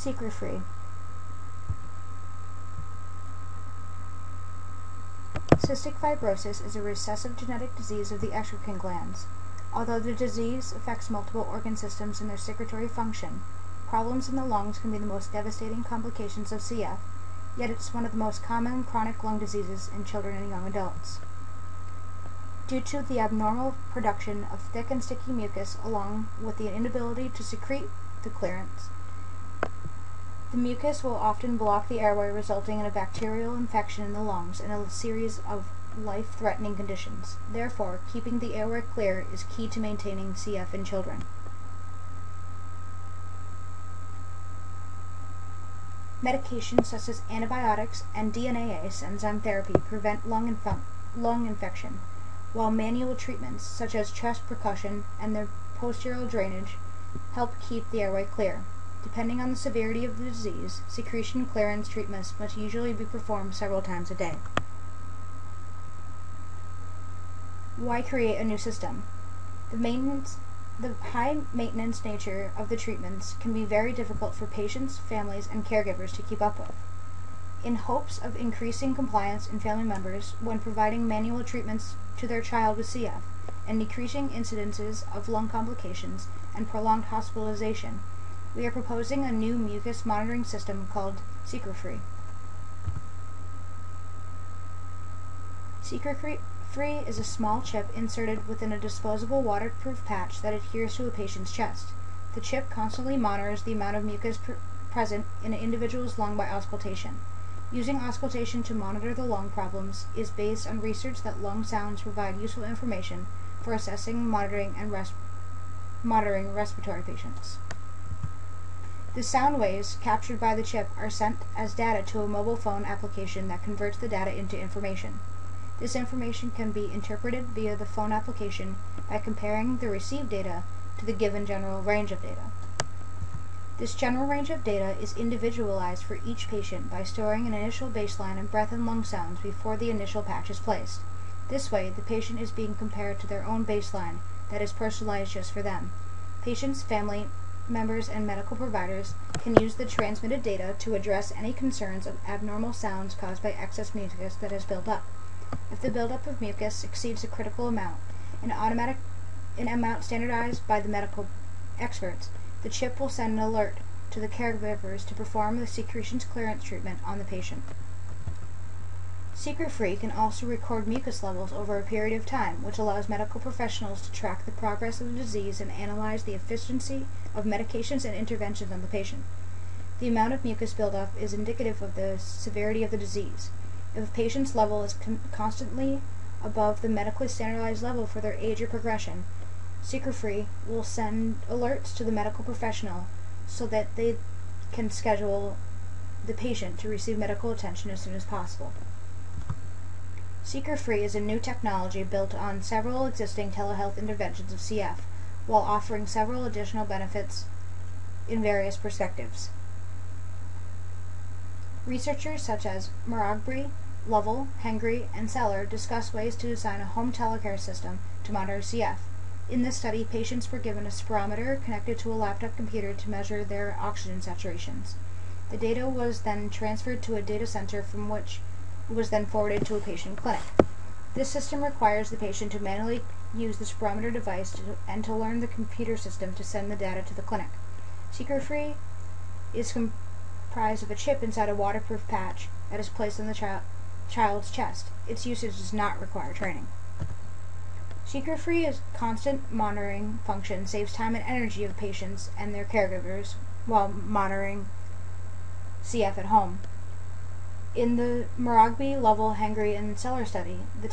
Secrefree. Cystic fibrosis is a recessive genetic disease of the exocrine glands. Although the disease affects multiple organ systems in their secretory function, problems in the lungs can be the most devastating complications of CF, yet it's one of the most common chronic lung diseases in children and young adults. Due to the abnormal production of thick and sticky mucus along with the inability to secrete the clearance, the mucus will often block the airway, resulting in a bacterial infection in the lungs and a series of life-threatening conditions. Therefore, keeping the airway clear is key to maintaining CF in children. Medications such as antibiotics and DNase enzyme therapy prevent lung infection, while manual treatments such as chest percussion and the postural drainage help keep the airway clear. Depending on the severity of the disease, secretion clearance treatments must usually be performed several times a day. Why create a new system? The high maintenance nature of the treatments can be very difficult for patients, families, and caregivers to keep up with. In hopes of increasing compliance in family members when providing manual treatments to their child with CF and decreasing incidences of lung complications and prolonged hospitalization, we are proposing a new mucus monitoring system called Secrefree. Secrefree is a small chip inserted within a disposable waterproof patch that adheres to a patient's chest. The chip constantly monitors the amount of mucus present in an individual's lung by auscultation. Using auscultation to monitor the lung problems is based on research that lung sounds provide useful information for assessing, monitoring respiratory patients. The sound waves captured by the chip are sent as data to a mobile phone application that converts the data into information. This information can be interpreted via the phone application by comparing the received data to the given general range of data. This general range of data is individualized for each patient by storing an initial baseline of breath and lung sounds before the initial patch is placed. This way, the patient is being compared to their own baseline that is personalized just for them. Patients, family members, and medical providers can use the transmitted data to address any concerns of abnormal sounds caused by excess mucus that has built up. If the buildup of mucus exceeds a critical amount, an amount standardized by the medical experts, the chip will send an alert to the caregivers to perform the secretions clearance treatment on the patient. Secrefree can also record mucus levels over a period of time, which allows medical professionals to track the progress of the disease and analyze the efficiency of medications and interventions on the patient. The amount of mucus buildup is indicative of the severity of the disease. If a patient's level is constantly above the medically standardized level for their age or progression, Secrefree will send alerts to the medical professional so that they can schedule the patient to receive medical attention as soon as possible. Secrefree is a new technology built on several existing telehealth interventions of CF, while offering several additional benefits in various perspectives. Researchers such as Maraghi, Lovell, Hengry, and Seller discuss ways to design a home telecare system to monitor CF. In this study, patients were given a spirometer connected to a laptop computer to measure their oxygen saturations. The data was then transferred to a data center from which it was then forwarded to a patient clinic. This system requires the patient to manually use the spirometer device and to learn the computer system to send the data to the clinic. Secrefree is comprised of a chip inside a waterproof patch that is placed on the child's chest. Its usage does not require training. Secrefree's constant monitoring function saves time and energy of patients and their caregivers while monitoring CF at home. In the Maraghi, Lovell, Hengry, and Seller study, the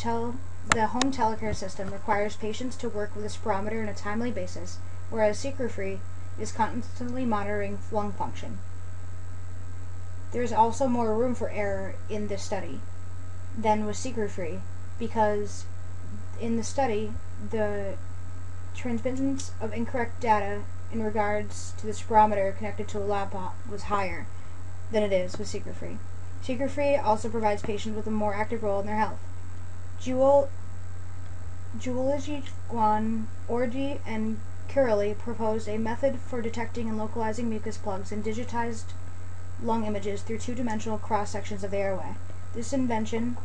home telecare system requires patients to work with a spirometer on a timely basis, whereas Secrefree is constantly monitoring lung function. There is also more room for error in this study than with Secrefree, because in the study, the transmittance of incorrect data in regards to the spirometer connected to a laptop was higher than it is with Secrefree. Secrefree also provides patients with a more active role in their health. Juology Guan Orji and Curley proposed a method for detecting and localizing mucus plugs in digitized lung images through two-dimensional cross-sections of the airway. This invention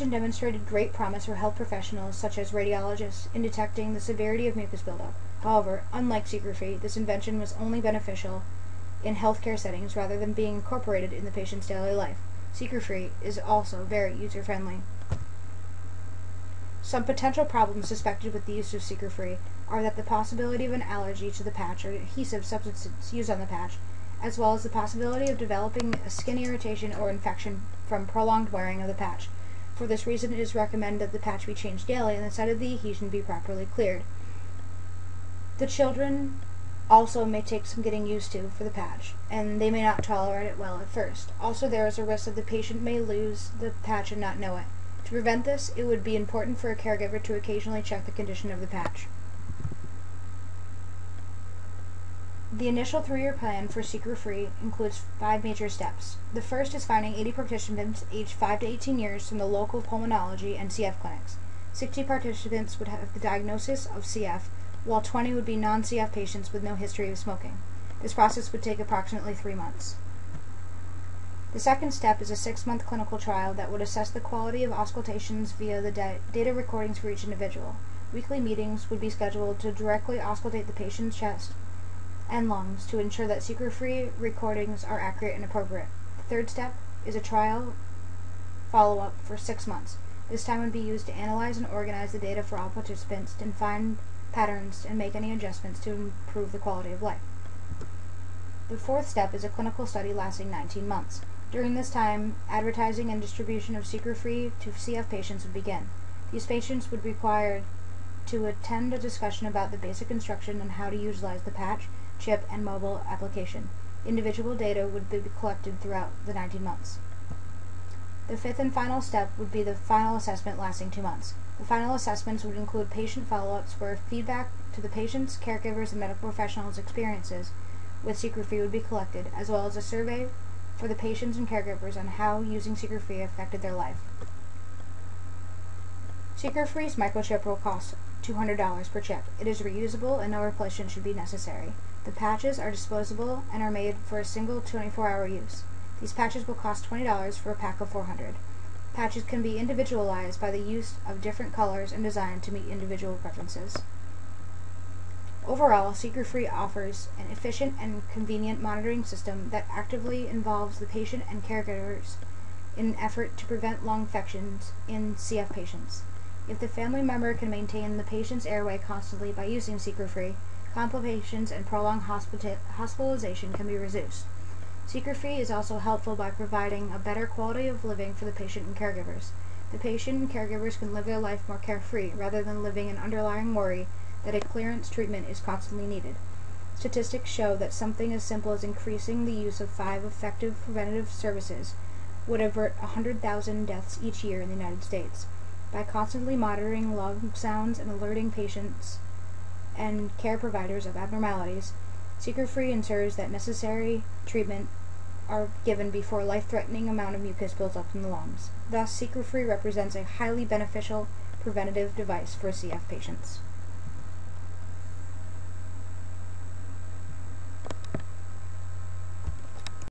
demonstrated great promise for health professionals, such as radiologists, in detecting the severity of mucus buildup. However, unlike Secrefree, this invention was only beneficial in healthcare settings rather than being incorporated in the patient's daily life. Secrefree is also very user-friendly. Some potential problems suspected with the use of Secrefree are that the possibility of an allergy to the patch or adhesive substances used on the patch, as well as the possibility of developing a skin irritation or infection from prolonged wearing of the patch. For this reason, it is recommended that the patch be changed daily and the site of the adhesion be properly cleared. The children also may take some getting used to for the patch, and they may not tolerate it well at first. Also, there is a risk that the patient may lose the patch and not know it. To prevent this, it would be important for a caregiver to occasionally check the condition of the patch. The initial 3-year plan for Secrefree includes 5 major steps. The first is finding 80 participants aged 5 to 18 years from the local pulmonology and CF clinics. 60 participants would have the diagnosis of CF, while 20 would be non-CF patients with no history of smoking. This process would take approximately 3 months. The second step is a 6-month clinical trial that would assess the quality of auscultations via the data recordings for each individual. Weekly meetings would be scheduled to directly auscultate the patient's chest and lungs to ensure that Secrefree recordings are accurate and appropriate. The third step is a trial follow-up for 6 months. This time would be used to analyze and organize the data for all participants and find patterns and make any adjustments to improve the quality of life. The fourth step is a clinical study lasting 19 months. During this time, advertising and distribution of Secrefree to CF patients would begin. These patients would be required to attend a discussion about the basic instruction on how to utilize the patch, chip, and mobile application. Individual data would be collected throughout the 19 months. The fifth and final step would be the final assessment lasting 2 months. The final assessments would include patient follow-ups where feedback to the patients, caregivers, and medical professionals' experiences with Secrefree would be collected, as well as a survey for the patients and caregivers on how using Secrefree affected their life. Secrefree's microchip will cost $200 per chip. It is reusable and no replacement should be necessary. The patches are disposable and are made for a single 24-hour use. These patches will cost $20 for a pack of 400. Patches can be individualized by the use of different colors and design to meet individual preferences. Overall, Secrefree offers an efficient and convenient monitoring system that actively involves the patient and caregivers in an effort to prevent lung infections in CF patients. If the family member can maintain the patient's airway constantly by using Secrefree, complications and prolonged hospitalization can be reduced. Secrefree is also helpful by providing a better quality of living for the patient and caregivers. The patient and caregivers can live their life more carefree rather than living in underlying worry that a clearance treatment is constantly needed. Statistics show that something as simple as increasing the use of 5 effective preventative services would avert 100,000 deaths each year in the United States. By constantly monitoring lung sounds and alerting patients and care providers of abnormalities, Secrefree ensures that necessary treatment are given before life-threatening amount of mucus builds up in the lungs. Thus, Secrefree represents a highly beneficial preventative device for CF patients.